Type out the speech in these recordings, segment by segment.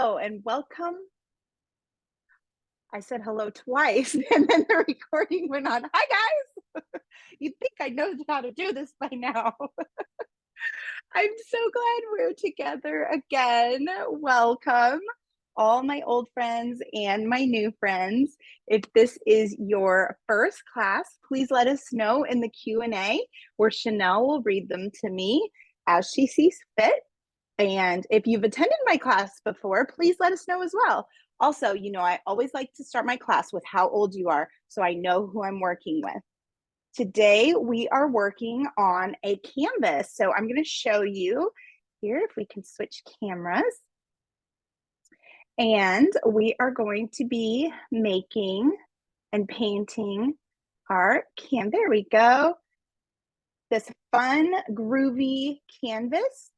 Hello and welcome. I said hello twice and then the recording went on. Hi guys. You'd think I know how to do this by now. I'm so glad we're together again. Welcome all my old friends and my new friends. If this is your first class, please let us know in the Q&A where Chanel will read them to me as she sees fit. And if you've attended my class before, please let us know as well. Also, I always like to start my class with how old you are so I know who I'm working with. Today, we are working on a canvas. So I'm going to show you here if we can switch cameras. And we are going to be making and painting our canvas. There we go. This fun, groovy canvas.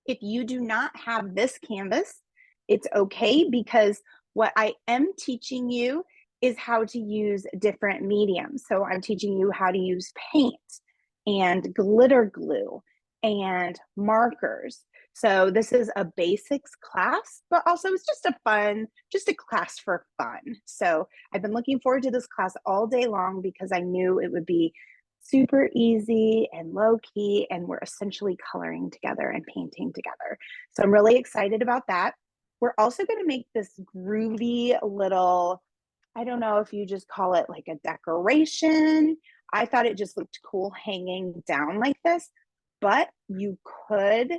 If you do not have this canvas, it's okay, because what I am teaching you is how to use different mediums. So I'm teaching you how to use paint and glitter glue and markers. So this is a basics class, but also it's just a class for fun. So I've been looking forward to this class all day long because I knew it would be super easy and low key, and we're essentially coloring together and painting together. So I'm really excited about that. We're also going to make this groovy little, I don't know if you just call it like a decoration. I thought it just looked cool hanging down like this, but you could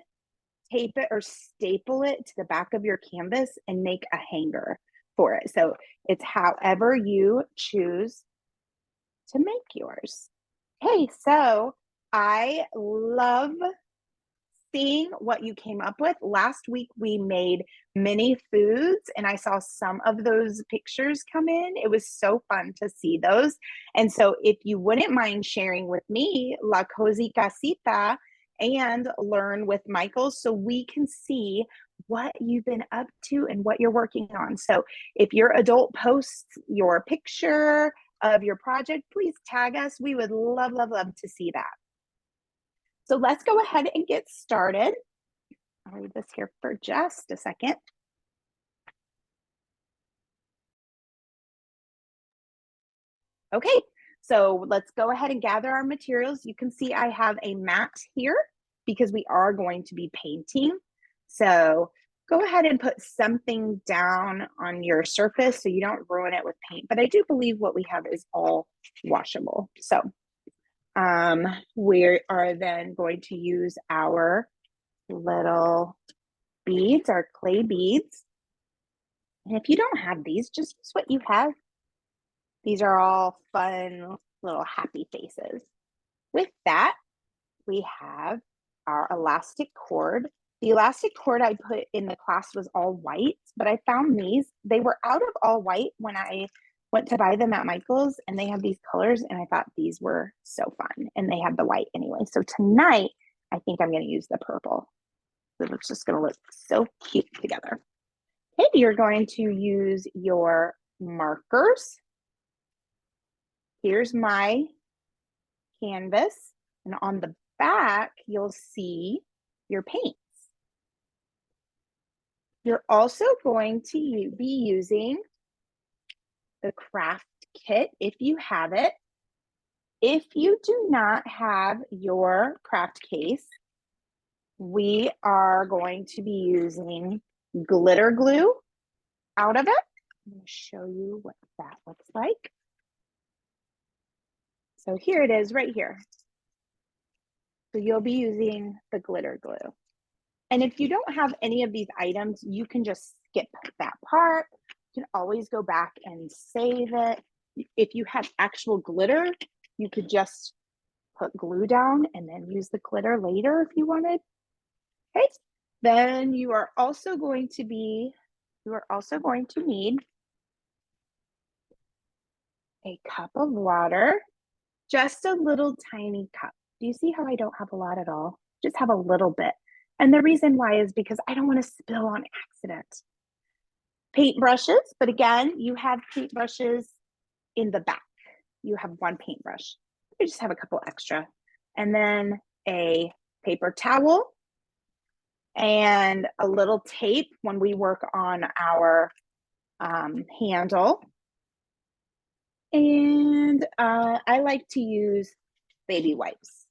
tape it or staple it to the back of your canvas and make a hanger for it. So it's however you choose to make yours. Hey, so I love seeing what you came up with. Last week we made mini foods and I saw some of those pictures come in. It was so fun to see those. And so if you wouldn't mind sharing with me La Cozy Casita and learn with Michael so we can see what you've been up to and what you're working on. So if your adult posts your picture of your project, please tag us. We would love, love, love to see that. So let's go ahead and get started. I'll leave this here for just a second. Okay, so let's go ahead and gather our materials. You can see I have a mat here because we are going to be painting. So go ahead and put something down on your surface so you don't ruin it with paint. But I do believe what we have is all washable. So we are then going to use our little beads, our clay beads. And if you don't have these, just use what you have. These are all fun little happy faces. With that, we have our elastic cord. The elastic cord I put in the class was all white, but I found these. They were out of all white when I went to buy them at Michael's, and they have these colors, and I thought these were so fun, and they have the white anyway. So tonight, I think I'm going to use the purple. So it's just going to look so cute together. Okay, you're going to use your markers. Here's my canvas, and on the back, you'll see your paints. You're also going to be using the craft kit if you have it. If you do not have your craft case, we are going to be using glitter glue out of it. I'm going to show you what that looks like. So here it is right here. So you'll be using the glitter glue. And if you don't have any of these items, you can just skip that part. You can always go back and save it. If you have actual glitter, you could just put glue down and then use the glitter later if you wanted. Okay, then you are also going to need a cup of water, just a little tiny cup. Do you see how I don't have a lot at all? Just have a little bit. And the reason why is because I don't want to spill on accident. Paintbrushes, but again, you have paintbrushes in the back. You have one paintbrush. You just have a couple extra. And then a paper towel and a little tape when we work on our handle. And I like to use baby wipes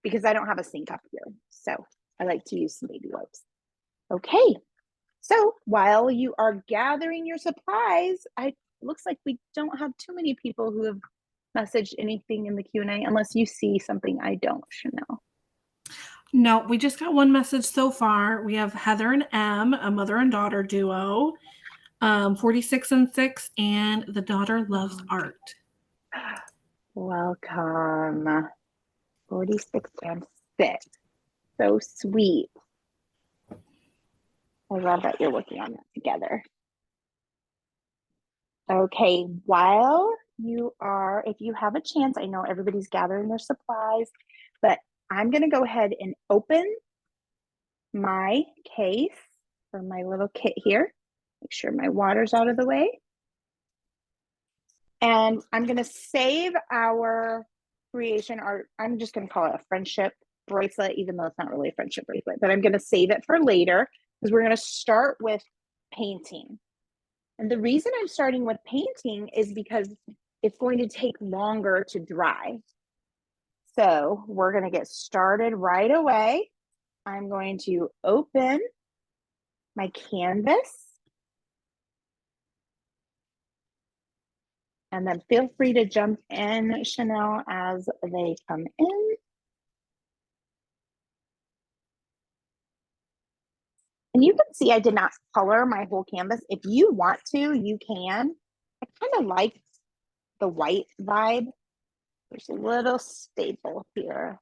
because I don't have a sink up here. So I like to use some baby wipes. Okay, so while you are gathering your supplies, it looks like we don't have too many people who have messaged anything in the Q&A unless you see something I don't, Chanel. No, we just got one message so far. We have Heather and M, a mother and daughter duo, 46 and 6, and the daughter loves art. Welcome. 46 and 6. So sweet. I love that you're working on that together. Okay, while you are, if you have a chance, I know everybody's gathering their supplies, but I'm going to go ahead and open my case for my little kit here. Make sure my water's out of the way. And I'm going to save our creation art. I'm just going to call it a friendship bracelet, even though it's not really a friendship bracelet, but I'm going to save it for later because we're going to start with painting. And the reason I'm starting with painting is because it's going to take longer to dry. So we're going to get started right away. I'm going to open my canvas. And then feel free to jump in, Chanel, as they come in. And you can see I did not color my whole canvas. If you want to, you can. I kind of like the white vibe. There's a little staple here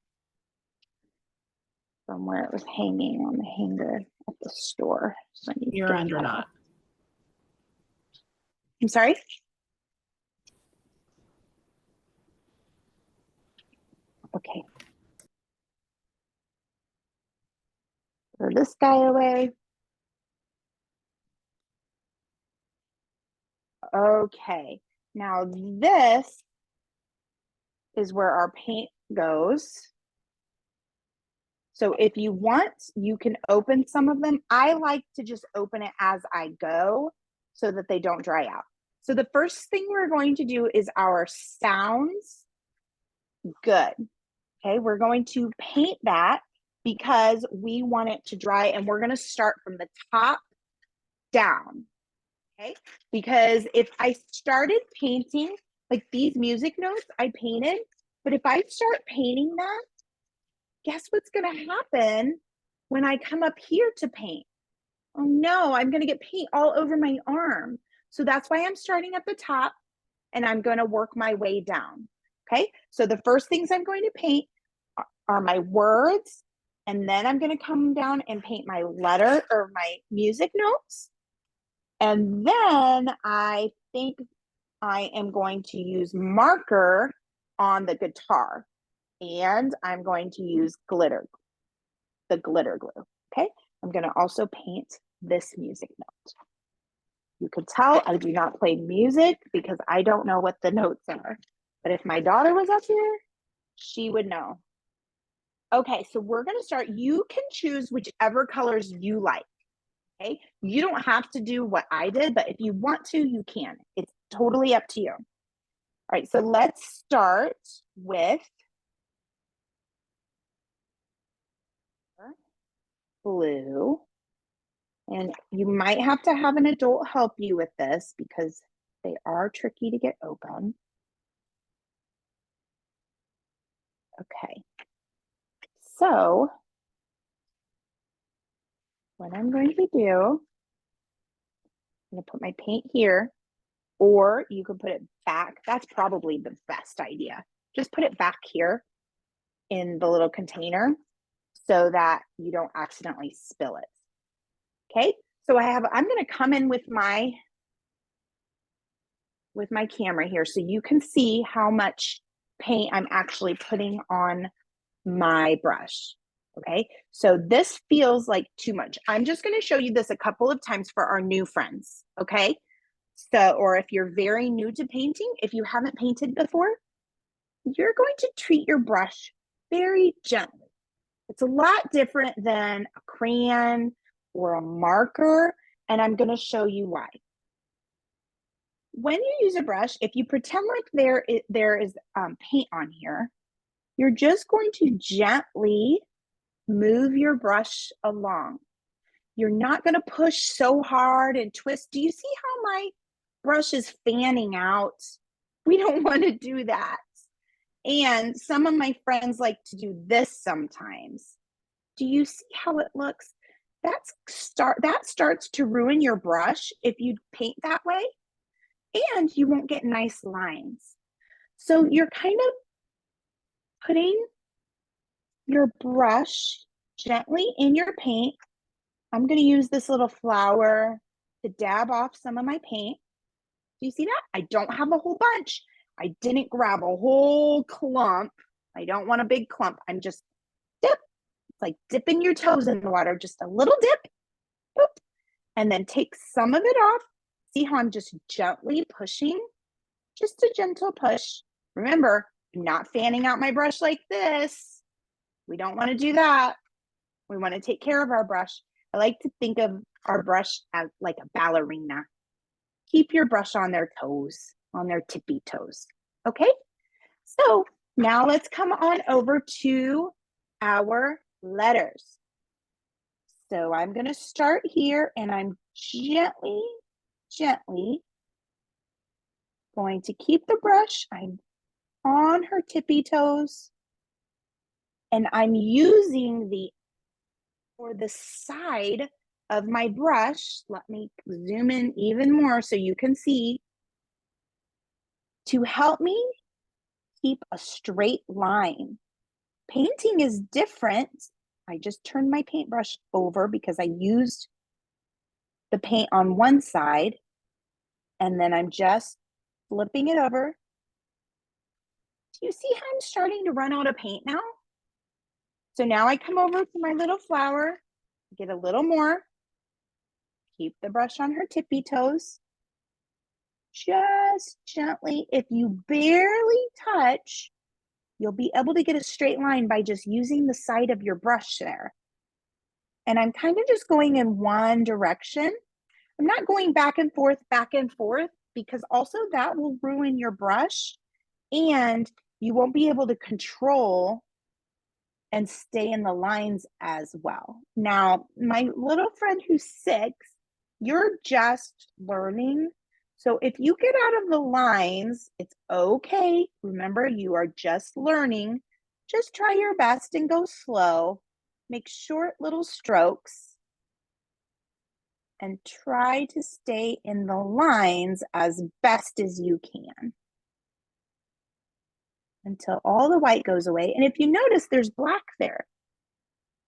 from where it was hanging on the hanger at the store. So You're under not. I'm sorry? Okay. Throw this guy away. Okay. Now this is where our paint goes. So if you want, you can open some of them. I like to just open it as I go so that they don't dry out. So the first thing we're going to do is our sounds good. Okay, we're going to paint that because we want it to dry, and we're going to start from the top down. Okay, because if I started painting like these music notes I painted, but if I start painting that, guess what's going to happen when I come up here to paint? Oh no, I'm going to get paint all over my arm. So that's why I'm starting at the top and I'm going to work my way down. Okay, so the first things I'm going to paint are my words, and then I'm going to come down and paint my letter or my music notes. And then I think I am going to use marker on the guitar, and I'm going to use the glitter glue. Okay, I'm going to also paint this music note. You can tell I do not play music because I don't know what the notes are. But if my daughter was up here, she would know. Okay, so we're going to start. You can choose whichever colors you like. Okay, you don't have to do what I did, but if you want to, you can. It's totally up to you. All right, so let's start with blue. And you might have to have an adult help you with this because they are tricky to get open. Okay. So what I'm going to do, I'm going to put my paint here, or you can put it back. That's probably the best idea. Just put it back here in the little container so that you don't accidentally spill it. Okay, so I'm going to come in with my camera here so you can see how much paint I'm actually putting on my brush. Okay, so this feels like too much. I'm just going to show you this a couple of times for our new friends. Okay, so, or if you're very new to painting, if you haven't painted before, you're going to treat your brush very gently. It's a lot different than a crayon or a marker, and I'm going to show you why. When you use a brush, if you pretend like there is paint on here, you're just going to gently move your brush along. You're not going to push so hard and twist. Do you see how my brush is fanning out? We don't want to do that. And some of my friends like to do this sometimes. Do you see how it looks? That starts to ruin your brush if you paint that way, and you won't get nice lines. So you're kind of putting your brush gently in your paint. I'm going to use this little flower to dab off some of my paint. Do you see that? I don't have a whole bunch. I didn't grab a whole clump. I don't want a big clump. I'm just dip. It's like dipping your toes in the water, just a little dip. Boop, and then take some of it off. See how I'm just gently pushing? Just a gentle push. Remember, I'm not fanning out my brush like this. We don't want to do that. We want to take care of our brush. I like to think of our brush as like a ballerina. Keep your brush on their toes, on their tippy toes. Okay? So now let's come on over to our letters. So I'm going to start here, and I'm gently going to keep the brush. I'm on her tippy toes, and I'm using the side of my brush. Let me zoom in even more so you can see, to help me keep a straight line. Painting is different. I just turned my paintbrush over because I used the paint on one side, and then I'm just flipping it over. Do you see how I'm starting to run out of paint now? So now I come over to my little flower, get a little more, keep the brush on her tippy toes. Just gently, if you barely touch, you'll be able to get a straight line by just using the side of your brush there. And I'm kind of just going in one direction. I'm not going back and forth, because also that will ruin your brush, and you won't be able to control and stay in the lines as well. Now, my little friend who's 6, you're just learning. So if you get out of the lines, it's okay. Remember, you are just learning. Just try your best and go slow. Make short little strokes and try to stay in the lines as best as you can until all the white goes away. And if you notice, there's black there.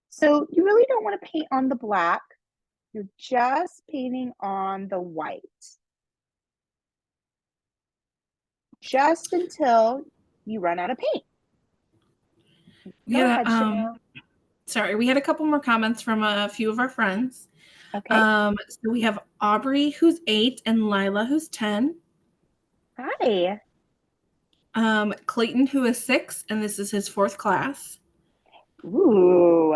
So you really don't want to paint on the black. You're just painting on the white. Just until you run out of paint. Go ahead, Chanel. Sorry, we had a couple more comments from a few of our friends. Okay. So we have Aubrey, who's 8, and Lila, who's 10. Hi. Clayton, who is 6, and this is his 4th class. Ooh.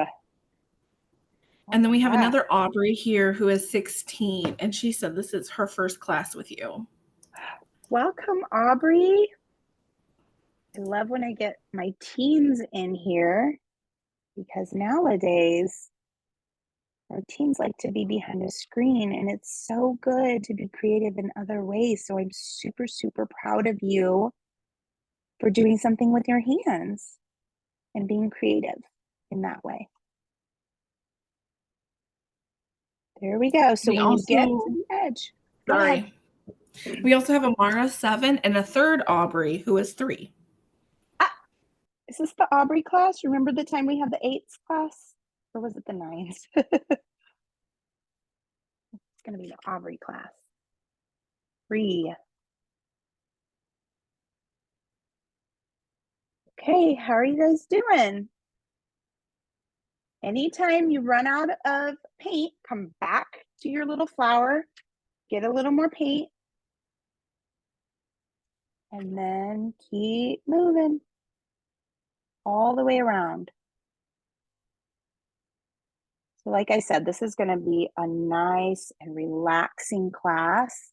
And then we have another Aubrey here who is 16, and she said this is her first class with you. Welcome, Aubrey. I love when I get my teens in here, because nowadays our teens like to be behind a screen, and it's so good to be creative in other ways. So I'm super, super proud of you for doing something with your hands and being creative in that way. There we go. So when you get to the edge, sorry. We also have Amara, 7, and a third Aubrey, who is 3. Is this the Aubrey class? Remember the time we had the 8s class? Or was it the 9s? It's going to be the Aubrey class. 3. Okay, how are you guys doing? Anytime you run out of paint, come back to your little flower, get a little more paint, and then keep moving all the way around. So like I said, this is going to be a nice and relaxing class.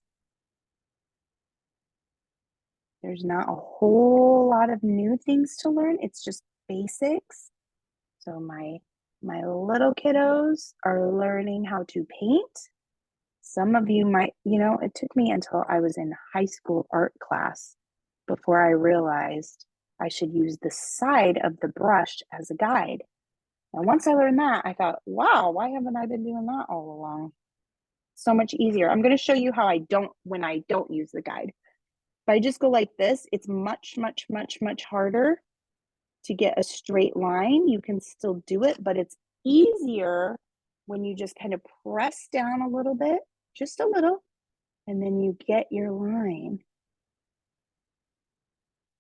There's not a whole lot of new things to learn. It's just basics. So my little kiddos are learning how to paint. Some of you might, it took me until I was in high school art class before I realized I should use the side of the brush as a guide. And once I learned that, I thought, wow, why haven't I been doing that all along? So much easier. I'm going to show you how when I don't use the guide. If I just go like this, it's much, much, much, much harder to get a straight line. You can still do it, but it's easier when you just kind of press down a little bit, just a little, and then you get your line.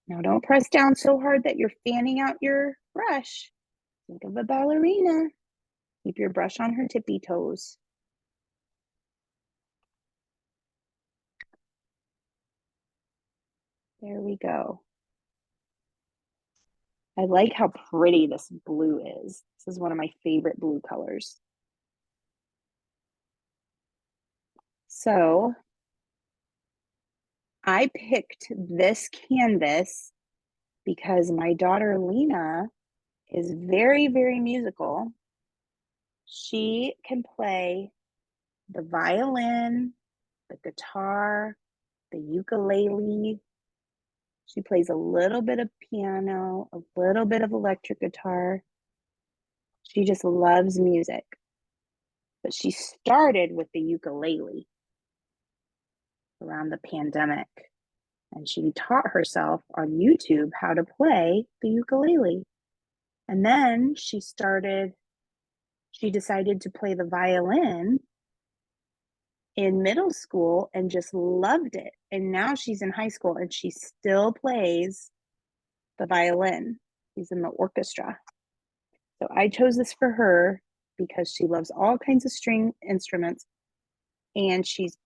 Now don't press down so hard that you're fanning out your brush. Think of a ballerina. Keep your brush on her tippy toes. There we go. I like how pretty this blue is. This is one of my favorite blue colors. So I picked this canvas because my daughter Lena is very, very musical. She can play the violin, the guitar, the ukulele. She plays a little bit of piano, a little bit of electric guitar. She just loves music. But she started with the ukulele around the pandemic. And she taught herself on YouTube how to play the ukulele. And then she decided to play the violin in middle school and just loved it. And now she's in high school and she still plays the violin. She's in the orchestra. So I chose this for her because she loves all kinds of string instruments and she's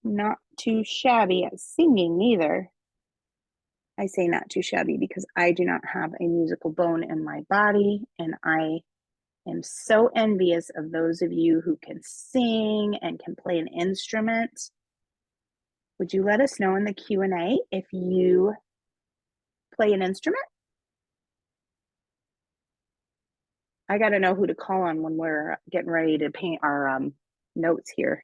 not too shabby at singing either. I say not too shabby because I do not have a musical bone in my body, and I am so envious of those of you who can sing and can play an instrument. Would you let us know in the Q&A if you play an instrument? I got to know who to call on when we're getting ready to paint our notes here.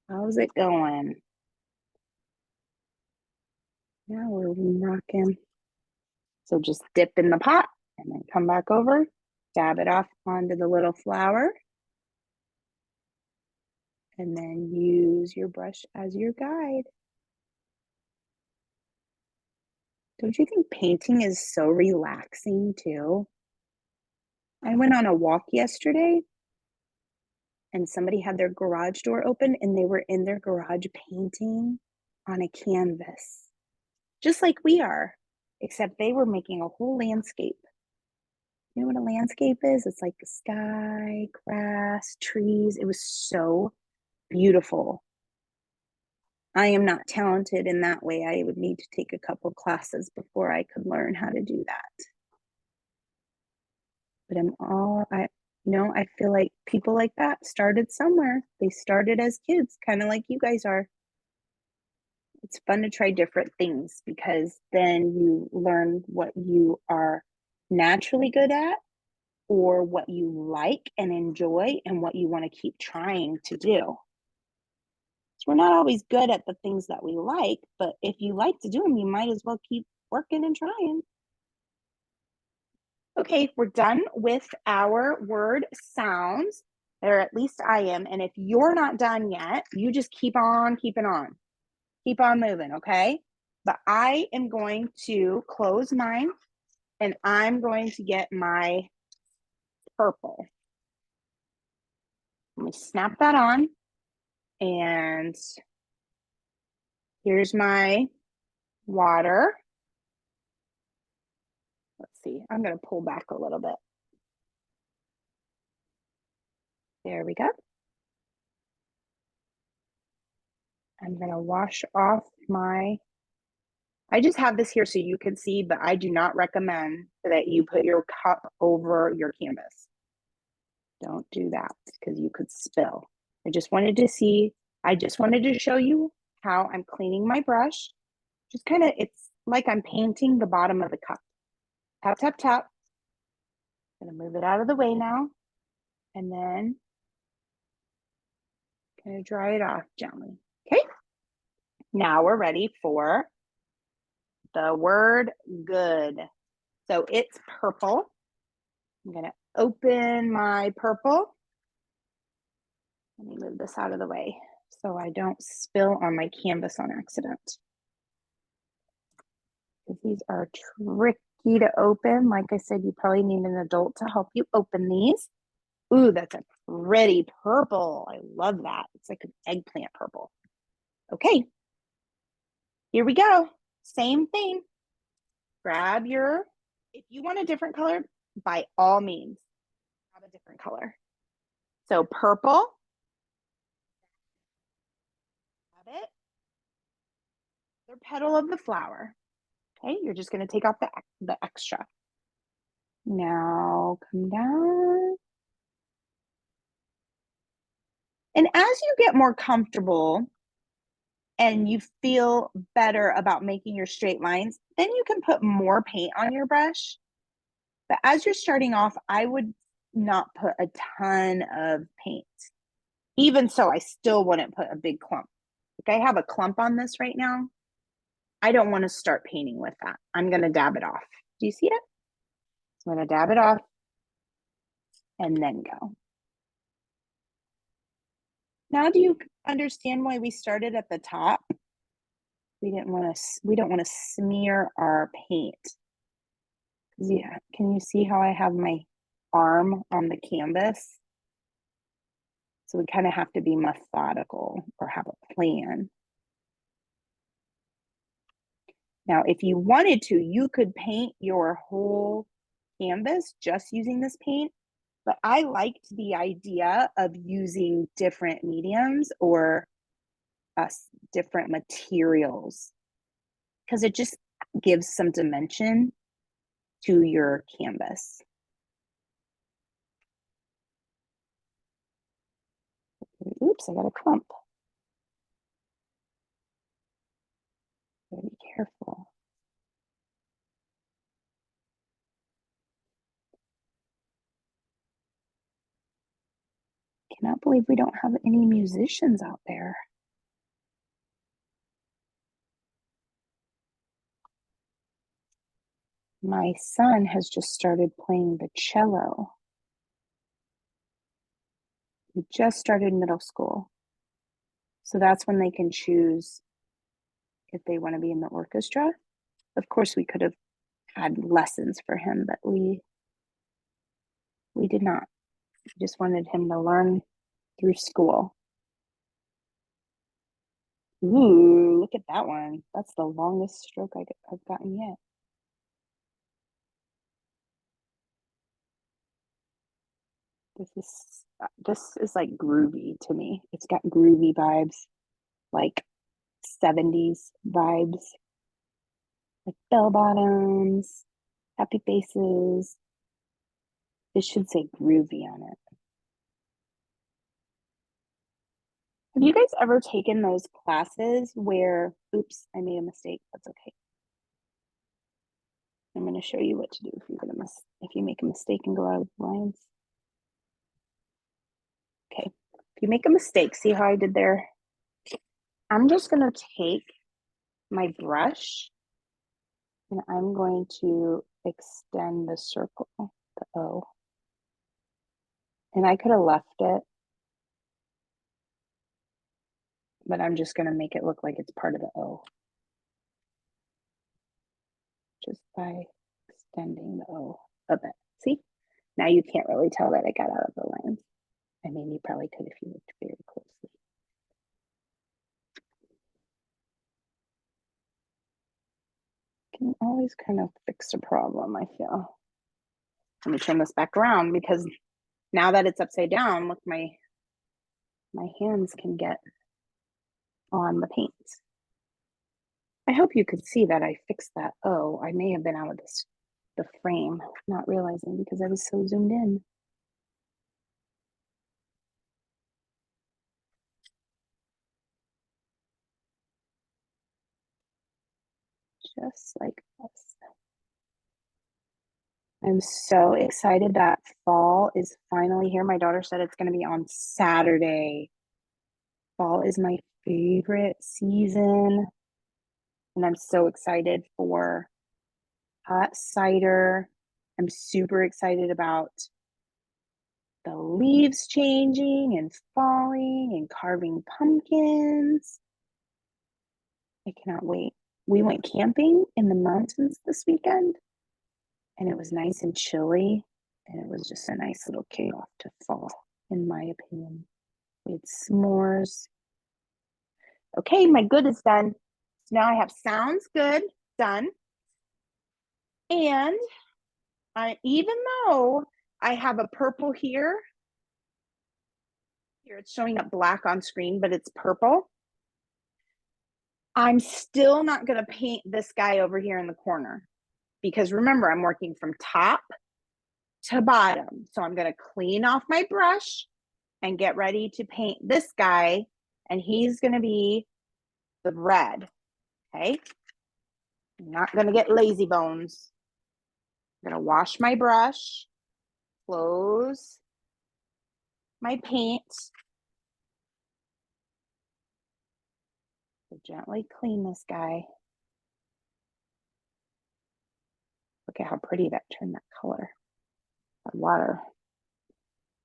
How's it going? Yeah, we're rocking. So just dip in the pot and then come back over, dab it off onto the little flower, and then use your brush as your guide. Don't you think painting is so relaxing too? I went on a walk yesterday and somebody had their garage door open and they were in their garage painting on a canvas, just like we are, except they were making a whole landscape. You know what a landscape is? It's like the sky, grass, trees. It was so beautiful. I am not talented in that way. I would need to take a couple classes before I could learn how to do that. But I feel like people like that started somewhere. They started as kids, kind of like you guys are. It's fun to try different things because then you learn what you are naturally good at or what you like and enjoy and what you want to keep trying to do. So we're not always good at the things that we like, but if you like to do them, you might as well keep working and trying. Okay, we're done with our word sounds, or at least I am. And if you're not done yet, you just keep on keeping on. Keep on moving, okay? But I am going to close mine and I'm going to get my purple. Let me snap that on. And here's my water. Let's see, I'm going to pull back a little bit. There we go. I'm going to wash off my I just have this here so you can see, but I do not recommend that you put your cup over your canvas. Don't do that because you could spill. I just wanted to show you how I'm cleaning my brush. Just kind of, it's like I'm painting the bottom of the cup. Tap, tap, tap. I'm gonna move it out of the way now. And then kind of dry it off gently. Okay. Now we're ready for the word good. So it's purple. I'm gonna open my purple. Let me move this out of the way so I don't spill on my canvas on accident. Because these are tricky to open. Like I said, you probably need an adult to help you open these. Ooh, that's a pretty purple. I love that. It's like an eggplant purple. Okay, here we go. Same thing. Grab your, if you want a different color, by all means, grab a different color. So purple, grab it, the petal of the flower. Okay, you're just going to take off the extra. Now come down. And as you get more comfortable and you feel better about making your straight lines, then you can put more paint on your brush. But as you're starting off, I would not put a ton of paint. Even so, I still wouldn't put a big clump. Like I have a clump on this right now. I don't want to start painting with that. I'm going to dab it off. Do you see it? So I'm going to dab it off and then go. Now do you understand why we started at the top? We don't want to smear our paint. Yeah, can you see how I have my arm on the canvas? So we kind of have to be methodical or have a plan. Now, if you wanted to, you could paint your whole canvas just using this paint, but I liked the idea of using different mediums or different materials because it just gives some dimension to your canvas. Oops, I got a clump. Be careful. Cannot believe we don't have any musicians out there. My son has just started playing the cello. He just started middle school. So that's when they can choose if they want to be in the orchestra. Of course, we could have had lessons for him, but we did not. We just wanted him to learn through school. Ooh, look at that one. That's the longest stroke I've gotten yet. This is like groovy to me. It's got groovy vibes, like 70s vibes, like bell bottoms, happy faces. This should say groovy on it. Have you guys ever taken those classes where, oops, I made a mistake. That's okay. I'm going to show you what to do if you make a mistake and go out of the lines. Okay, if you make a mistake, see how I did there? I'm just going to take my brush and I'm going to extend the circle, the O. And I could have left it, but I'm just going to make it look like it's part of the O. Just by extending the O a bit. See? Now you can't really tell that I got out of the lines. I mean, you probably could if you looked very closely. Can always kind of fix a problem, I feel. Let me turn this back around because now that it's upside down, look, my hands can get on the paint. I hope you could see that I fixed that. Oh, I may have been out of the frame, not realizing because I was so zoomed in. Just like this. I'm so excited that fall is finally here. My daughter said it's going to be on Saturday. Fall is my favorite season. And I'm so excited for hot cider. I'm super excited about the leaves changing and falling and carving pumpkins. I cannot wait. We went camping in the mountains this weekend and it was nice and chilly. And it was just a nice little kickoff to fall, in my opinion. We had s'mores. Okay, my good is done. So now I have sounds good done. And even though I have a purple here it's showing up black on screen, but it's purple. I'm still not going to paint this guy over here in the corner because remember, I'm working from top to bottom. So I'm going to clean off my brush and get ready to paint this guy. And he's going to be the red. Okay. I'm not going to get lazy bones. I'm going to wash my brush, close my paint. So gently clean this guy. Look at how pretty that turned, that color, that water.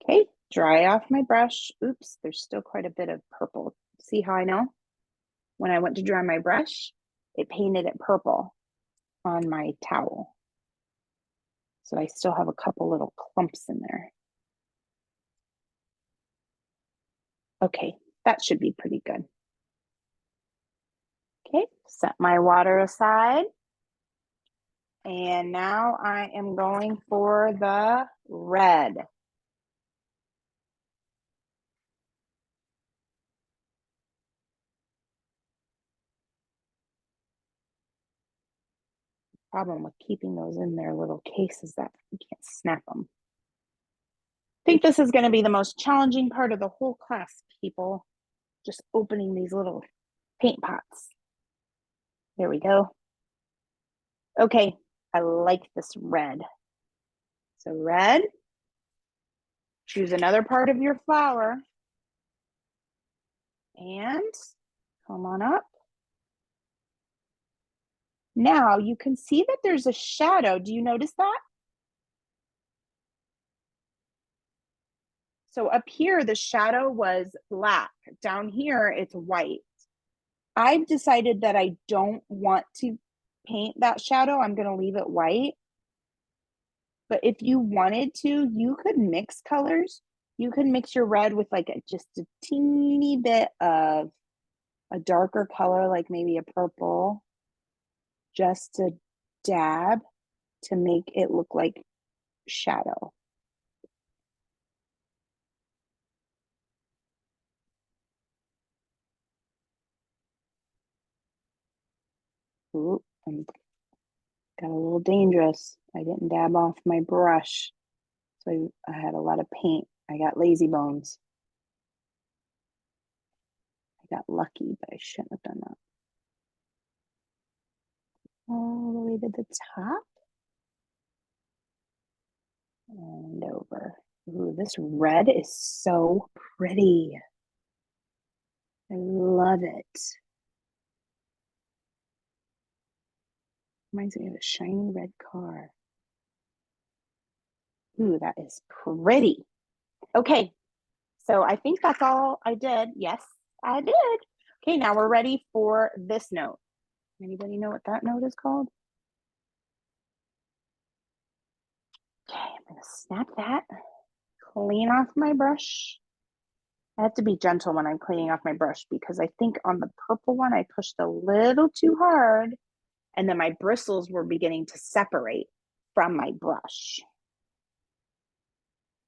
Okay, dry off my brush. Oops, there's still quite a bit of purple. See how I know? When I went to dry my brush, it painted it purple on my towel. So I still have a couple little clumps in there. Okay, that should be pretty good. Okay, set my water aside. And now I am going for the red. Problem with keeping those in their little cases that you can't snap them. I think this is going to be the most challenging part of the whole class, people. Just opening these little paint pots. There we go. Okay, I like this red. So red, choose another part of your flower and come on up. Now you can see that there's a shadow. Do you notice that? So up here, the shadow was black. Down here, it's white. I've decided that I don't want to paint that shadow. I'm going to leave it white. But if you wanted to, you could mix colors. You could mix your red with like just a teeny bit of a darker color, like maybe a purple, just a dab to make it look like shadow. Ooh, got a little dangerous. I didn't dab off my brush, so I had a lot of paint. I got lazy bones. I got lucky, but I shouldn't have done that. All the way to the top and over. Ooh, this red is so pretty. I love it. Reminds me of a shiny red car. Ooh, that is pretty. Okay, so I think that's all I did. Yes, I did. Okay, now we're ready for this note. Anybody know what that note is called? Okay, I'm gonna snap that, clean off my brush. I have to be gentle when I'm cleaning off my brush because I think on the purple one, I pushed a little too hard and then my bristles were beginning to separate from my brush.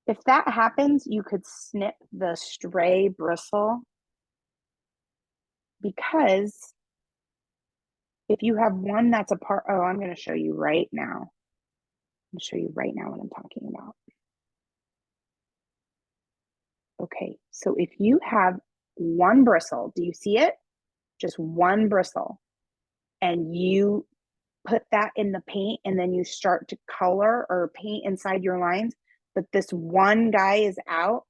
If that happens, you could snip the stray bristle because If you have one that's a part, oh, I'm going to show you right now. I'm going to show you right now what I'm talking about. Okay, so if you have one bristle, do you see it? Just one bristle. And you put that in the paint and then you start to color or paint inside your lines, but this one guy is out,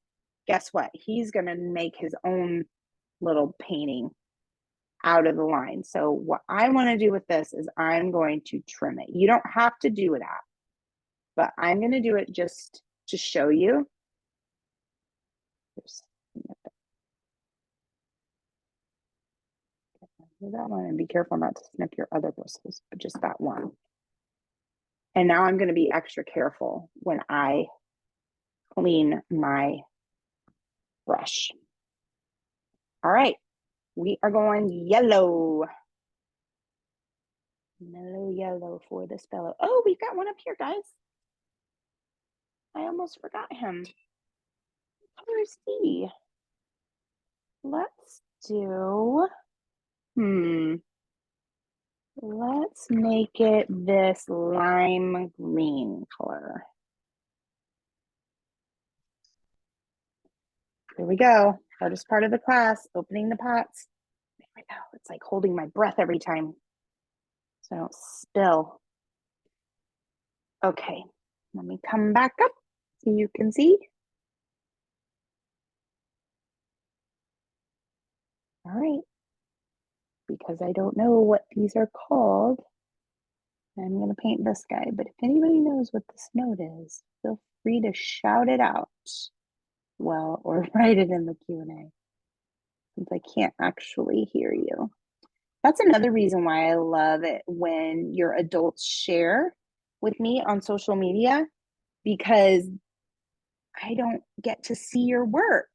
guess what? He's going to make his own little painting out of the line. So what I want to do with this is I'm going to trim it. You don't have to do that, but I'm going to do it just to show you. That one, and be careful not to snip your other bristles, but just that one. And now I'm going to be extra careful when I clean my brush. All right, we are going yellow. Mellow yellow for this fellow. Oh, we've got one up here, guys. I almost forgot him. Where's he? Let's do, let's make it this lime green color. Here we go. Hardest part of the class, opening the pots. There we go. It's like holding my breath every time so I don't spill. Okay, let me come back up so you can see. All right, because I don't know what these are called, I'm going to paint this guy, but if anybody knows what this note is, feel free to shout it out. Well, or write it in the Q&A, since I can't actually hear you. That's another reason why I love it when your adults share with me on social media, because I don't get to see your work.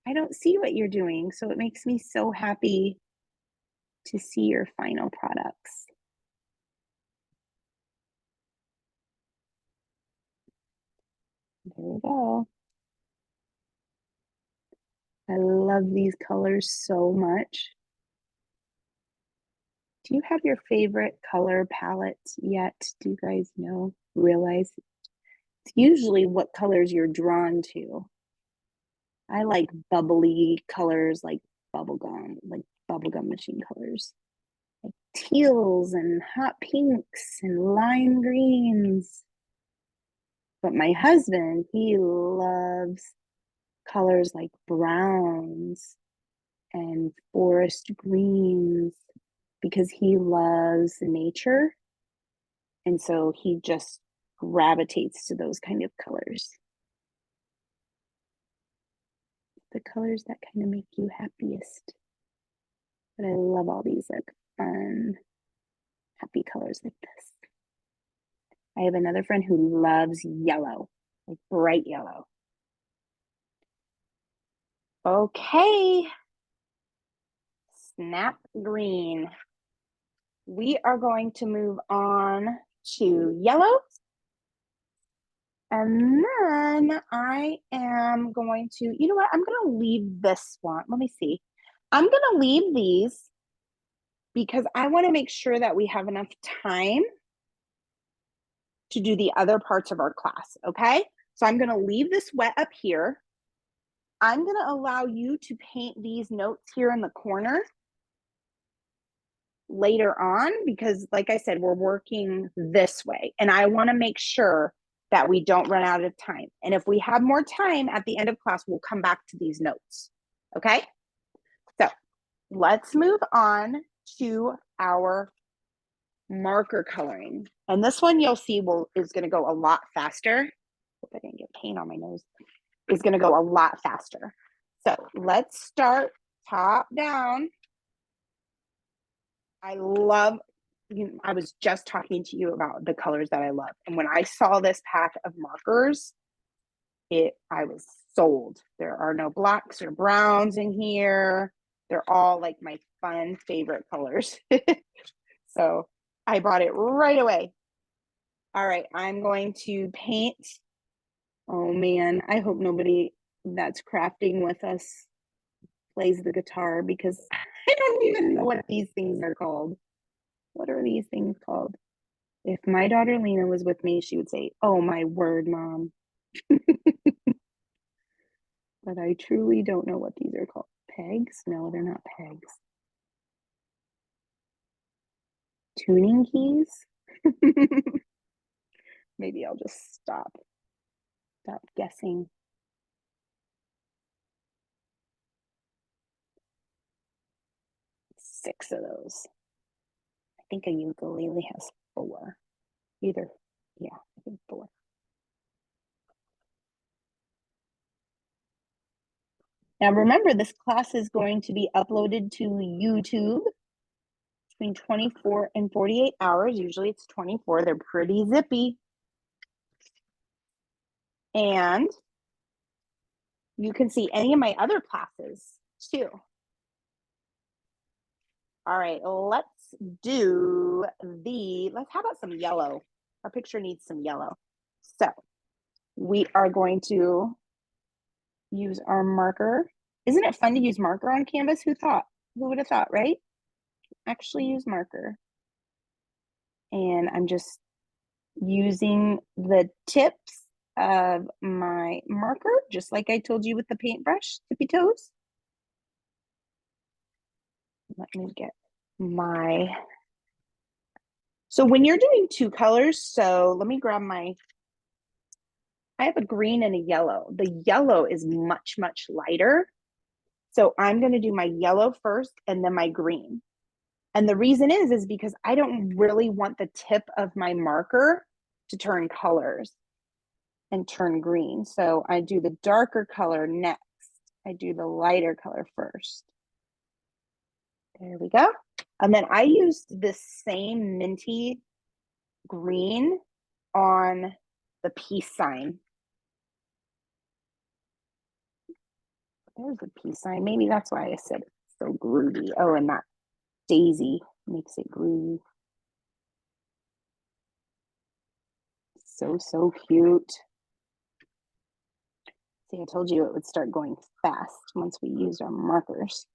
I don't see what you're doing, so it makes me so happy to see your final products. There we go. I love these colors so much. Do you have your favorite color palette yet? Do you guys realize? It's usually what colors you're drawn to. I like bubbly colors like bubblegum machine colors. Like teals and hot pinks and lime greens. But my husband, he loves colors like browns and forest greens because he loves nature. And so he just gravitates to those kind of colors. The colors that kind of make you happiest. But I love all these like fun, happy colors like this. I have another friend who loves yellow, like bright yellow. Okay. Snap green. We are going to move on to yellow. And then I am going to, you know what? I'm going to leave this one. Let me see. I'm going to leave these because I want to make sure that we have enough time to do the other parts of our class, okay? So I'm going to leave this wet up here. I'm going to allow you to paint these notes here in the corner later on because, like I said, we're working this way. And I want to make sure that we don't run out of time. And if we have more time at the end of class, we'll come back to these notes, okay? So let's move on to our marker coloring. And this one you'll see is going to go a lot faster. Hope I didn't get paint on my nose. Is going to go a lot faster. So let's start top down. I was just talking to you about the colors that I love. And when I saw this pack of markers, I was sold. There are no blacks or browns in here. They're all like my fun favorite colors. So I bought it right away. All right, I'm going to paint. Oh man, I hope nobody that's crafting with us plays the guitar because I don't even know what these things are called. What are these things called? If my daughter Lena was with me, she would say, "Oh my word, Mom." But I truly don't know what these are called. Pegs? No, they're not pegs. Tuning keys? Maybe I'll just stop guessing. Six of those. I think a ukulele has four. Yeah, I think four. Now remember, this class is going to be uploaded to YouTube between 24 and 48 hours. Usually it's 24. They're pretty zippy. And you can see any of my other classes too. All right, let's how about some yellow? Our picture needs some yellow. So we are going to use our marker. Isn't it fun to use marker on Canvas? Who would have thought, right? Actually use marker. And I'm just using the tips of my marker, just like I told you with the paintbrush, tippy toes. Let me get so when you're doing two colors, so let me grab I have a green and a yellow. The yellow is much, much lighter. So I'm going to do my yellow first and then my green. And the reason is because I don't really want the tip of my marker to turn colors and turn green. So I do the darker color next. I do the lighter color first. There we go. And then I used this same minty green on the peace sign. There's the peace sign. Maybe that's why I said it's so groovy. Oh, and that daisy makes it groovy. So cute. See, I told you it would start going fast once we used our markers.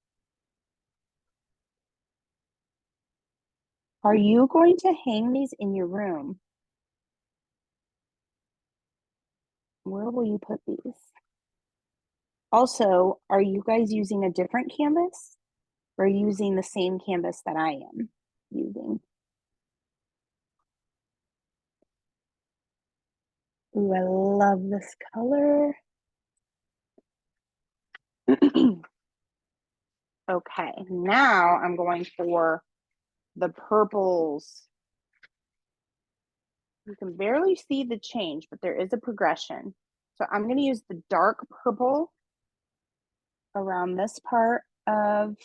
Are you going to hang these in your room? Where will you put these? Also, are you guys using a different canvas or using the same canvas that I am using? Ooh, I love this color. Okay, now I'm going for the purples. You can barely see the change, but there is a progression. So I'm going to use the dark purple around this part of,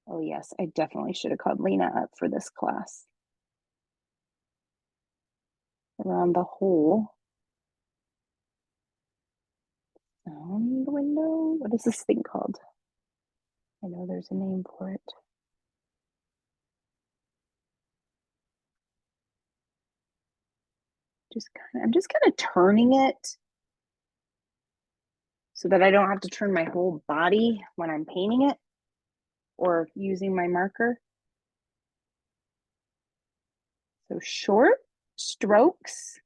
oh yes, I definitely should have called Lena up for this class. Around the hole. On the window. What is this thing called? I know there's a name for it. I'm just kind of turning it so that I don't have to turn my whole body when I'm painting it or using my marker. So short strokes.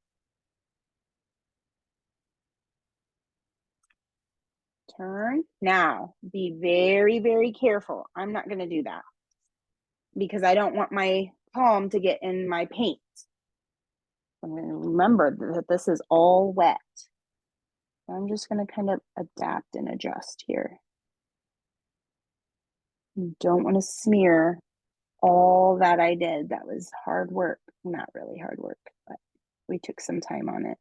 Turn. Now, be very, very careful. I'm not going to do that because I don't want my palm to get in my paint. I'm going to remember that this is all wet. I'm just going to kind of adapt and adjust here. You don't want to smear all that I did. That was hard work. Not really hard work, but we took some time on it.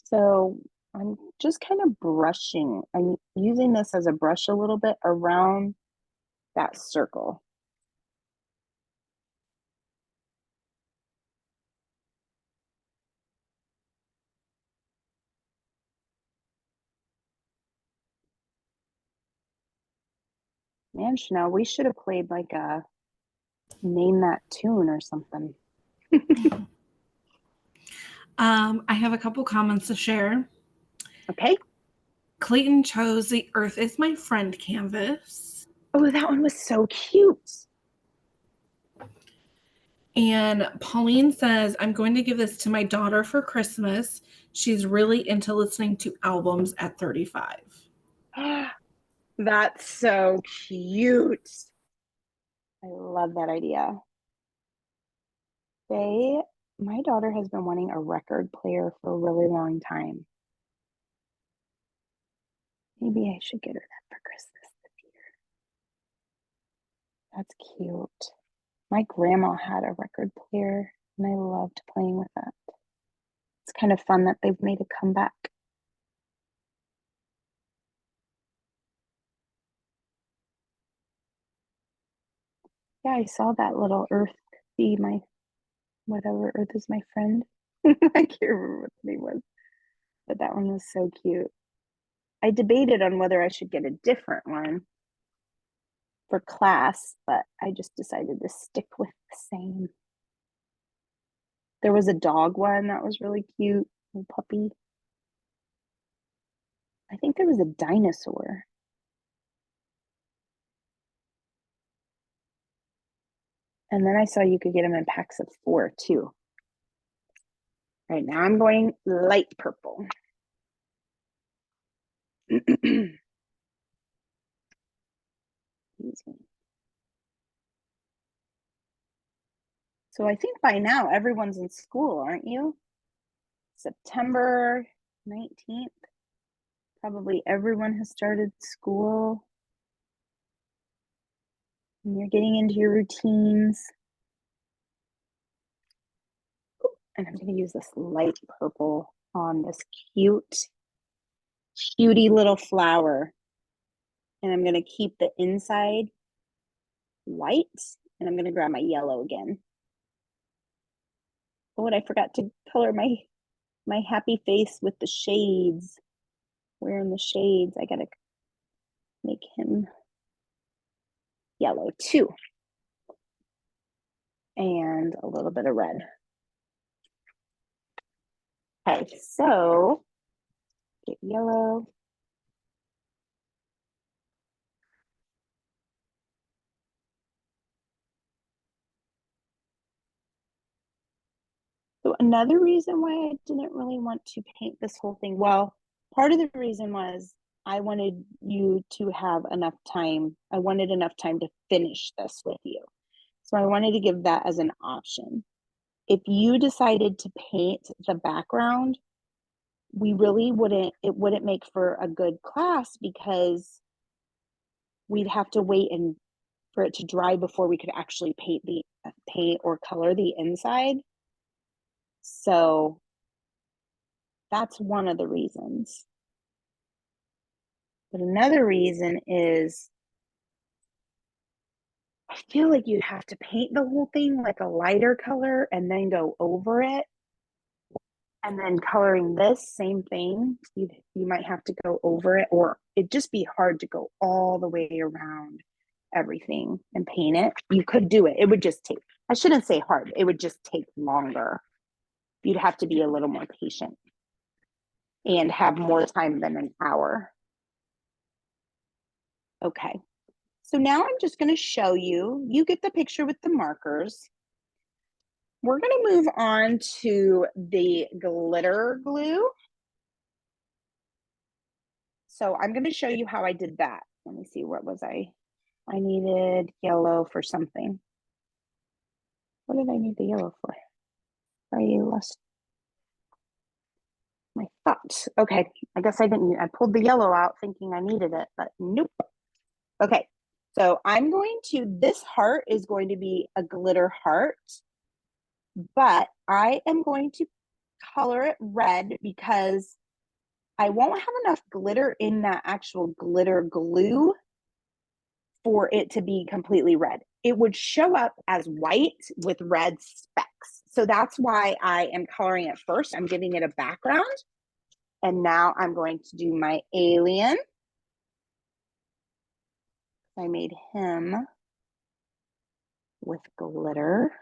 So I'm just kind of brushing. I'm using this as a brush a little bit around that circle. Man, Chanel, we should have played like a name that tune or something. I have a couple comments to share. Okay. Clayton chose the Earth is My Friend canvas. Oh, that one was so cute. And Pauline says, I'm going to give this to my daughter for Christmas. She's really into listening to albums at 35. That's so cute. I love that idea. My daughter has been wanting a record player for a really long time. Maybe I should get her that for Christmas this year. That's cute. My grandma had a record player and I loved playing with that. It's kind of fun that they've made a comeback. Yeah, I saw that little Earth be my, whatever, Earth is my friend. I can't remember what the name was, but that one was so cute. I debated on whether I should get a different one for class, but I just decided to stick with the same. There was a dog one that was really cute, a puppy. I think there was a dinosaur. And then I saw you could get them in packs of 4 too. Right now I'm going light purple. So I think by now everyone's in school, aren't you? September 19th. Probably everyone has started school. And you're getting into your routines. And I'm going to use this light purple on this cutie little flower. And I'm going to keep the inside white. And I'm going to grab my yellow again. Oh, and I forgot to color my happy face with the shades. Wearing the shades. I got to make him yellow too. And a little bit of red. Okay, so get yellow. So another reason why I didn't really want to paint this whole thing, well, part of the reason was I wanted you to have enough time. I wanted enough time to finish this with you. So I wanted to give that as an option. If you decided to paint the background, it wouldn't make for a good class because we'd have to wait for it to dry before we could actually paint or color the inside. So that's one of the reasons. But another reason is I feel like you'd have to paint the whole thing like a lighter color and then go over it. And then coloring this, same thing. You might have to go over it, or it'd just be hard to go all the way around everything and paint it. You could do it. It would just take, I shouldn't say hard, it would just take longer. You'd have to be a little more patient and have more time than an hour. Okay, so now I'm just going to show you. You get the picture with the markers. We're going to move on to the glitter glue. So I'm going to show you how I did that. Let me see, what was I needed yellow for something. What did I need the yellow for? I lost my thoughts. Okay, I guess I didn't. I pulled the yellow out thinking I needed it, but nope. Okay, so this heart is going to be a glitter heart, but I am going to color it red because I won't have enough glitter in that actual glitter glue for it to be completely red. It would show up as white with red specks. So that's why I am coloring it first. I'm giving it a background. And now I'm going to do my alien. I made him with glitter.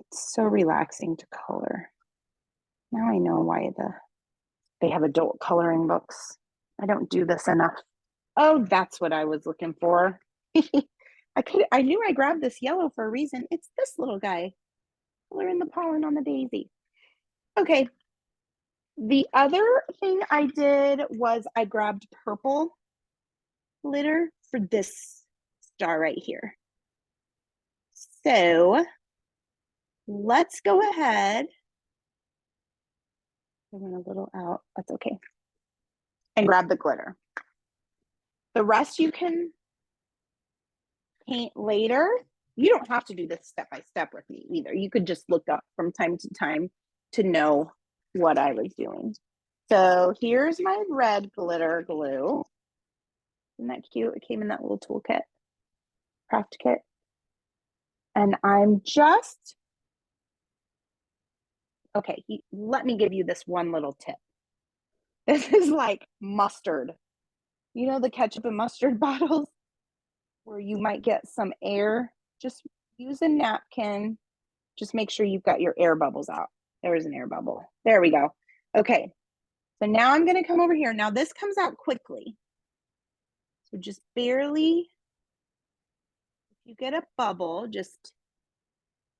It's so relaxing to color. Now I know why they have adult coloring books. I don't do this enough. Oh, that's what I was looking for. I knew I grabbed this yellow for a reason. It's this little guy. Coloring the pollen on the daisy. Okay. The other thing I did was I grabbed purple glitter for this star right here. So let's go ahead. I went a little out. That's okay. And grab the glitter. The rest you can paint later. You don't have to do this step by step with me either. You could just look up from time to time to know what I was doing. So here's my red glitter glue. Isn't that cute? It came in that little toolkit, craft kit. And I'm just, okay, let me give you this one little tip. This is like mustard. You know the ketchup and mustard bottles where you might get some air? Just use a napkin. Just make sure you've got your air bubbles out. There's an air bubble. There we go. Okay, so now I'm gonna come over here. Now this comes out quickly. So just barely, if you get a bubble, just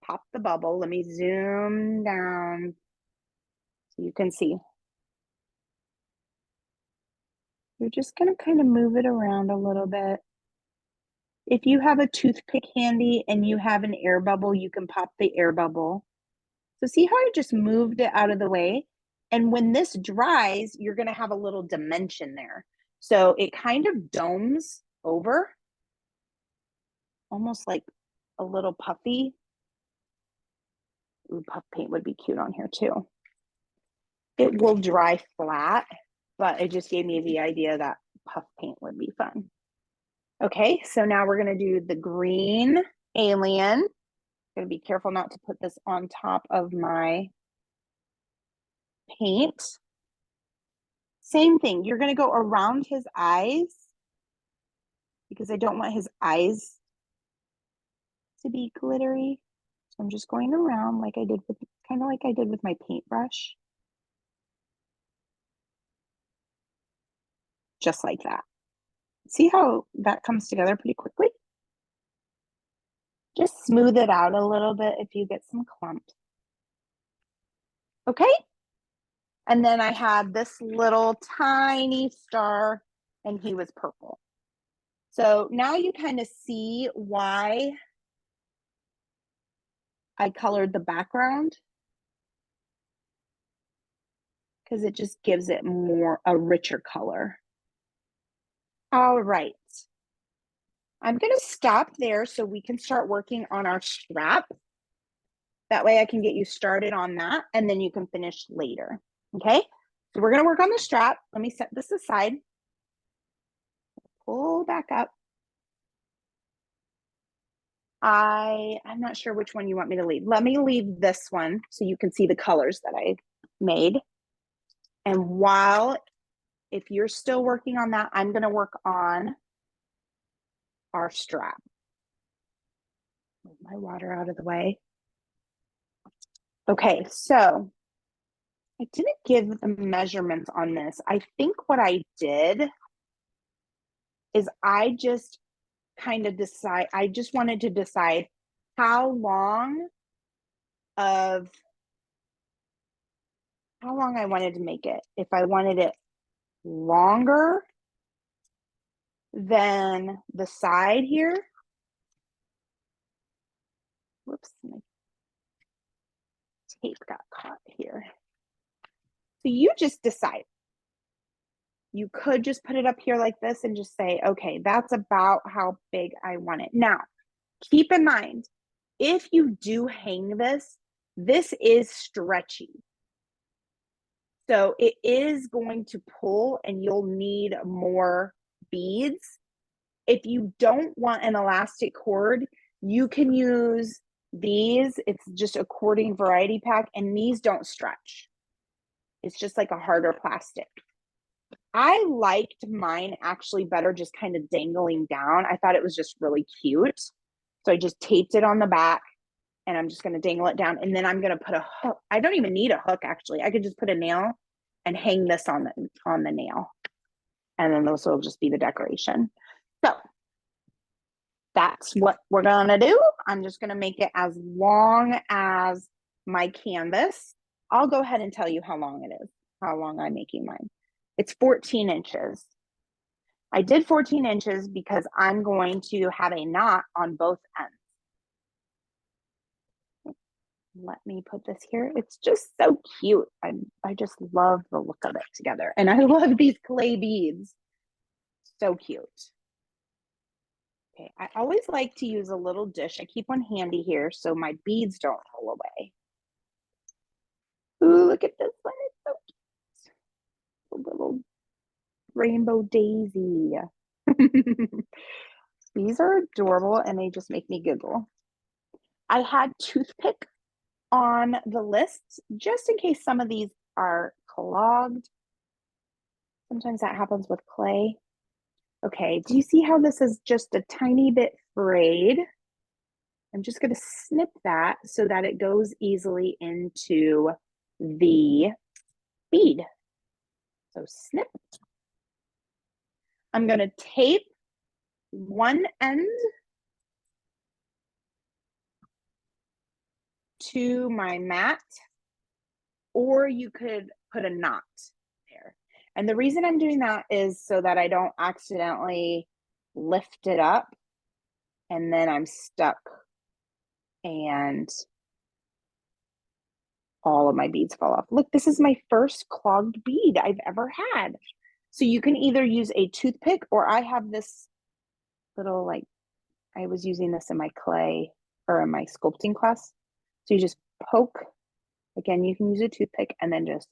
pop the bubble. Let me zoom down so you can see. You're just gonna kind of move it around a little bit. If you have a toothpick handy and you have an air bubble, you can pop the air bubble. So see how I just moved it out of the way? And when this dries, you're gonna have a little dimension there. So it kind of domes over, almost like a little puffy. Ooh, puff paint would be cute on here too. It will dry flat, but it just gave me the idea that puff paint would be fun. Okay, so now we're gonna do the green alien. Gonna be careful not to put this on top of my paint. Same thing, you're gonna go around his eyes because I don't want his eyes to be glittery. So I'm just going around like I did with, kind of like I did with my paintbrush. Just like that. See how that comes together pretty quickly? Just smooth it out a little bit if you get some clumps. Okay. And then I had this little tiny star and he was purple. So now you kind of see why I colored the background, because it just gives it more, a richer color. All right. I'm going to stop there so we can start working on our strap. That way I can get you started on that and then you can finish later. Okay, so we're going to work on the strap. Let me set this aside. Pull back up. I'm not sure which one you want me to leave. Let me leave this one so you can see the colors that I made. And while, if you're still working on that, I'm going to work on our strap. Move my water out of the way. Okay, so I didn't give the measurements on this. I think what I did is I just kind of decide, I just wanted to decide how long I wanted to make it. If I wanted it longer than the side here. Whoops, my tape got caught here. So you just decide. You could just put it up here like this and just say, okay, that's about how big I want it. Now, keep in mind, if you do hang this, this is stretchy. So it is going to pull and you'll need more beads. If you don't want an elastic cord, you can use these. It's just a cording variety pack and these don't stretch. It's just like a harder plastic. I liked mine actually better just kind of dangling down. I thought it was just really cute. So I just taped it on the back and I'm just going to dangle it down. And then I'm going to put a hook. I don't even need a hook actually. I could just put a nail and hang this on the nail. And then those will just be the decoration. So that's what we're gonna do. I'm just gonna make it as long as my canvas. I'll go ahead and tell you how long it is, how long I'm making mine. It's 14 inches. I did 14 inches because I'm going to have a knot on both ends. Let me put this here. It's just so cute. I just love the look of it together. And I love these clay beads. So cute. Okay, I always like to use a little dish. I keep one handy here so my beads don't roll away. Ooh, look at this one. It's so cute. A little rainbow daisy. These are adorable and they just make me giggle. I had toothpick on the list just in case some of these are clogged. Sometimes that happens with clay. Okay, do you see how this is just a tiny bit frayed? I'm just going to snip that so that it goes easily into the bead. So snip. I'm going to tape one end to my mat, or you could put a knot there. And the reason I'm doing that is so that I don't accidentally lift it up and then I'm stuck and all of my beads fall off. Look, this is my first clogged bead I've ever had. So you can either use a toothpick, or I have this little, like, I was using this in my clay or in my sculpting class. So you just poke, again, you can use a toothpick and then just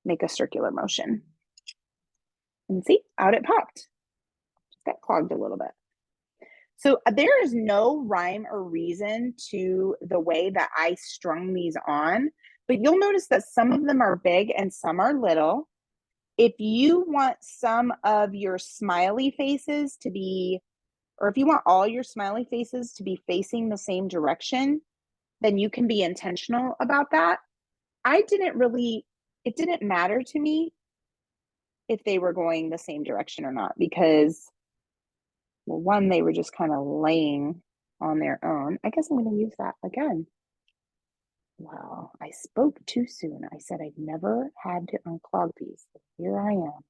make a circular motion. And see, out it popped. Just got clogged a little bit. So there is no rhyme or reason to the way that I strung these on, but you'll notice that some of them are big and some are little. If you want some of your smiley faces to be, or if you want all your smiley faces to be facing the same direction, then you can be intentional about that. It didn't matter to me if they were going the same direction or not, because, well, one, they were just kind of laying on their own. I guess I'm going to use that again. Well, I spoke too soon. I said I'd never had to unclog these. Here I am.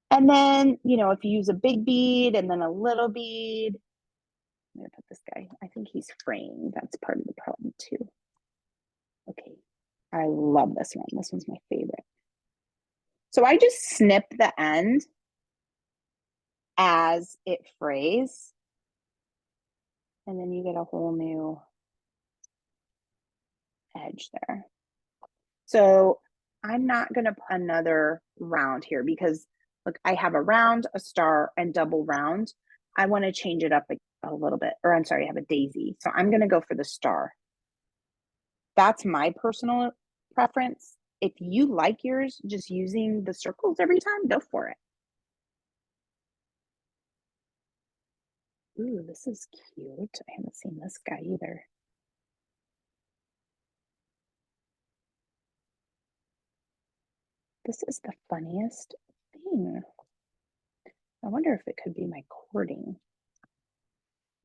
And then, you know, if you use a big bead and then a little bead, I'm going to put this guy, I think he's fraying. That's part of the problem too. Okay, I love this one. This one's my favorite. So I just snip the end as it frays, and then you get a whole new edge there. So I'm not going to put another round here because, look, I have a round, a star, and double round. I want to change it up a little bit, or I'm sorry, I have a daisy. So I'm going to go for the star. That's my personal preference. If you like yours just using the circles every time, go for it. Ooh, this is cute. I haven't seen this guy either. This is the funniest thing. I wonder if it could be my cording.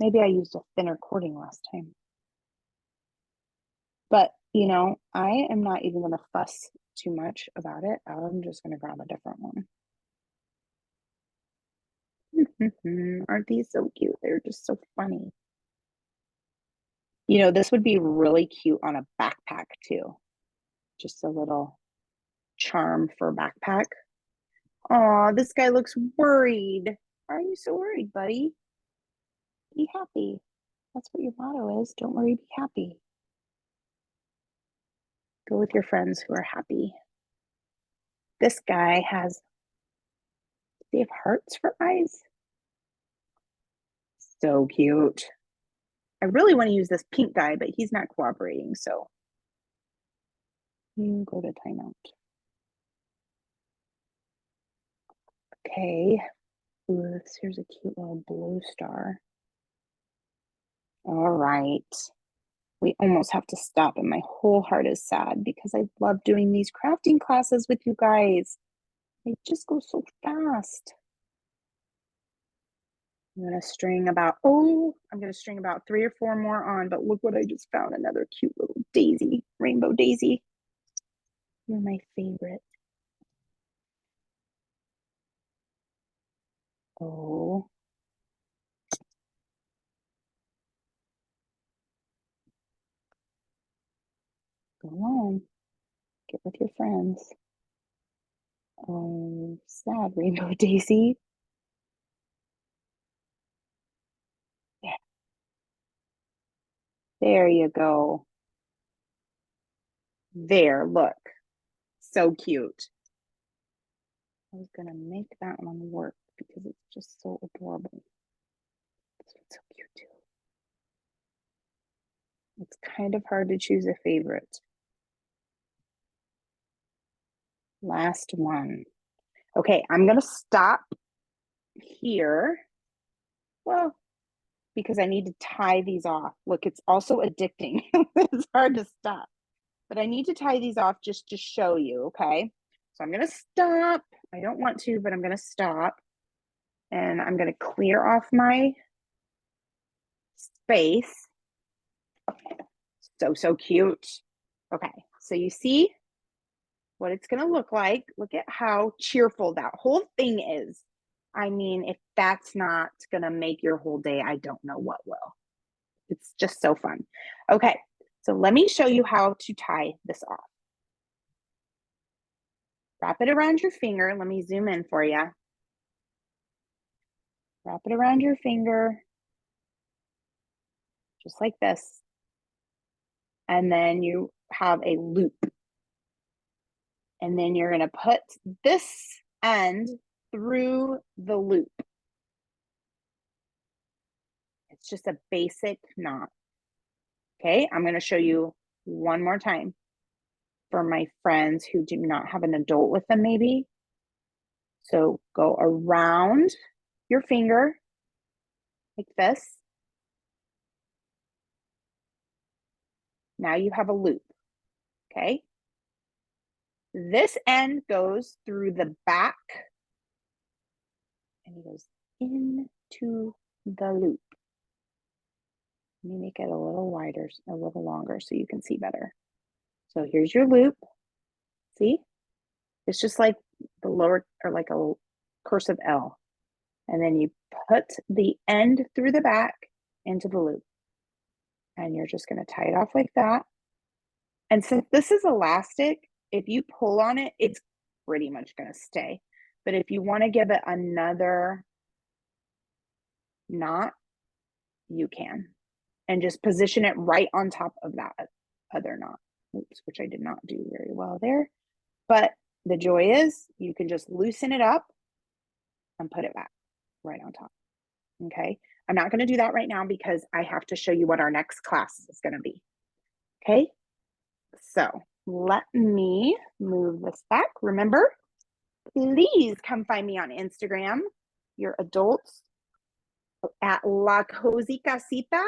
Maybe I used a thinner cording last time. But, you know, I am not even going to fuss too much about it. I'm just going to grab a different one. Aren't these so cute? They're just so funny. You know, this would be really cute on a backpack too. Just a little charm for a backpack. Oh, this guy looks worried. Why are you so worried, buddy? Be happy. That's what your motto is. Don't worry, be happy. Go with your friends who are happy. This guy has, they have hearts for eyes. So cute. I really want to use this pink guy, but he's not cooperating, so you go to timeout. Okay. Ooh, here's a cute little blue star. All right. We almost have to stop, and my whole heart is sad because I love doing these crafting classes with you guys. They just go so fast. I'm gonna string about 3 or 4 more on, but look what I just found, another cute little daisy, rainbow daisy. You're my favorite. Oh. Go on, get with your friends. Oh, sad rainbow daisy. Yeah. There you go. There, look. So cute. I was gonna make that one work because it's just so adorable. This one's so cute too. It's kind of hard to choose a favorite. Last one. Okay, I'm gonna stop here. Well, because I need to tie these off. Look, it's also addicting. It's hard to stop. But I need to tie these off just to show you, okay? So I'm gonna stop. I don't want to, but I'm gonna stop. And I'm gonna clear off my space. So cute. Okay, so you see what it's gonna look like. Look at how cheerful that whole thing is. I mean, if that's not gonna make your whole day, I don't know what will. It's just so fun. Okay, so let me show you how to tie this off. Wrap it around your finger. Let me zoom in for you. Wrap it around your finger, just like this. And then you have a loop. And then you're gonna put this end through the loop. It's just a basic knot. Okay, I'm gonna show you one more time for my friends who do not have an adult with them maybe. So go around your finger like this. Now you have a loop, okay? This end goes through the back and it goes into the loop. Let me make it a little wider, a little longer so you can see better. So here's your loop. See? It's just like the lower, or like a cursive L. And then you put the end through the back into the loop. And you're just gonna tie it off like that. And since this is elastic, if you pull on it, it's pretty much gonna stay. But if you wanna give it another knot, you can. And just position it right on top of that other knot. Oops, which I did not do very well there. But the joy is you can just loosen it up and put it back right on top. Okay, I'm not going to do that right now because I have to show you what our next class is going to be. Okay, so let me move this back. Remember, please come find me on Instagram, your adults, at La Cozy Casita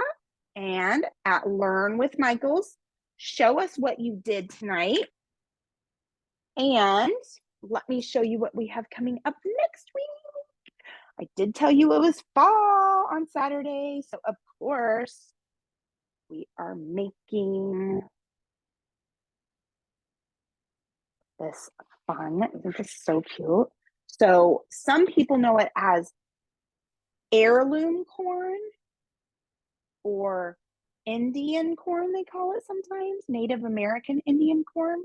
and at Learn with Michaels. Show us what you did tonight. And let me show you what we have coming up next week. I did tell you it was fall on Saturday. So of course, we are making this fun. Isn't this so cute? So some people know it as heirloom corn or Indian corn, they call it sometimes, Native American Indian corn.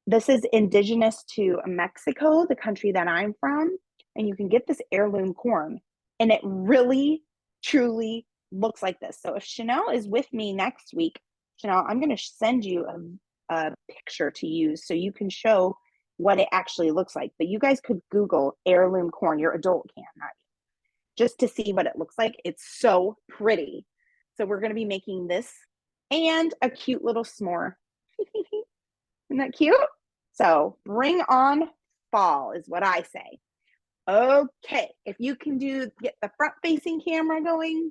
This is indigenous to Mexico, the country that I'm from. And you can get this heirloom corn and it really, truly looks like this. So if Chanel is with me next week, Chanel, I'm going to send you a picture to use so you can show what it actually looks like. But you guys could Google heirloom corn, your adult can, not you, just to see what it looks like. It's so pretty. So we're going to be making this and a cute little s'more. Isn't that cute? So bring on fall is what I say. Okay, if you can get the front facing camera going,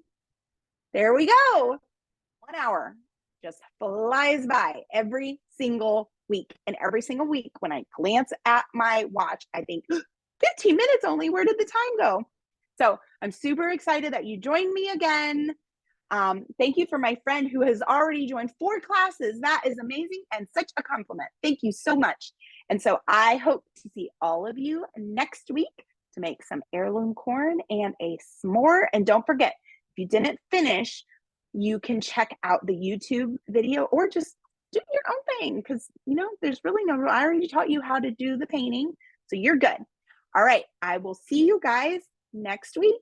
there we go. 1 hour just flies by every single week. And every single week when I glance at my watch, I think 15 minutes only, where did the time go? So I'm super excited that you joined me again. Thank you for my friend who has already joined 4 classes. That is amazing and such a compliment. Thank you so much. And so I hope to see all of you next week to make some heirloom corn and a s'more. And don't forget, if you didn't finish, you can check out the YouTube video or just do your own thing, because there's really no, I already taught you how to do the painting, so you're good. All right, I will see you guys next week.